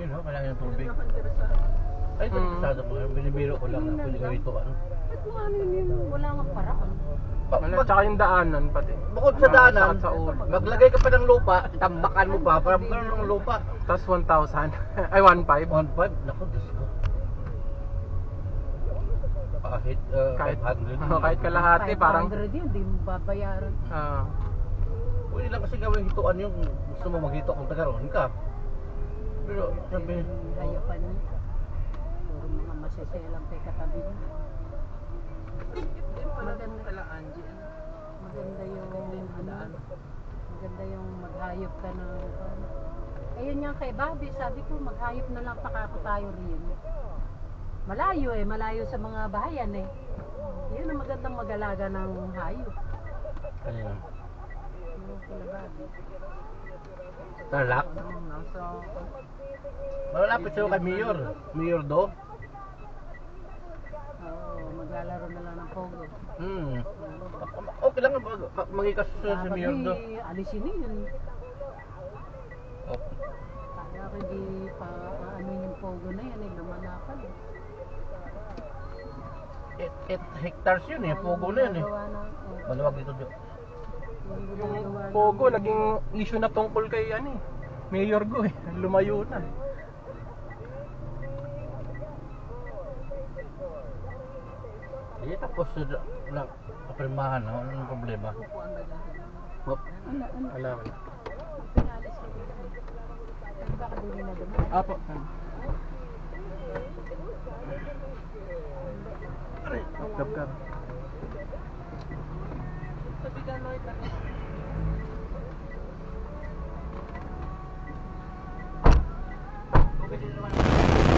Yun ho, kailangan ng tubig. Wala kang interesado. Ay, interesado mo. Binibiro ko lang na pwede ganito ano. Ba't mo ano yun? Wala nga paraan. Wala, tsaka yung daanan pati. Bukod sa daanan, Sakit sa ulo. maglagay ka pa ng lupa, tambakan mo pa, para magkaroon ng lupa. Tapos 1,000. Ay, 1,500. 1.5, naku, Diyos ko. Kahit Kahit, 500. kahit kalahati, parang... 500 yun, di mo babayaran. Pwede lang kasi gawin hituan yung gusto mo maghito kung tagaroon ka. Pero sabi, Hayapan niya. Puro mga masiselang kay katabi niya. Maganda Kala Angie, ano? Maganda yung maganda yung maghayop ka ng ano. Ayun nga kay Bobby, sabi ko maghayop na lang pakako tayo riyan. Malayo sa mga bahayan eh. Yun ang magandang mag-alaga ng hayop. kanina. Ano kila Bobby? Tarlac. Nasa Malapit sa'yo kay Mayor. Mayor Do. maglalaro na lang ng pogo. Okay lang, magikas sa Mayor Do. Alisin yun. Oh. Kaya ko di pa ano yung pogo na yan, lumanapan. 8 hectares yun eh, pogo na yun eh. Maluwag dito Do. Yung Pogo, naging issue na tungkol kay ano eh. Mayor Go eh. Lumayo na. Eh, tapos na kapirmahan, no? Anong problema? Kukuan ba dyan? Hop. Wala, wala. Pinalis ko yun. Pero baka duli na dumi. Apo. Gab-gab. Sabi ka, Lloyd,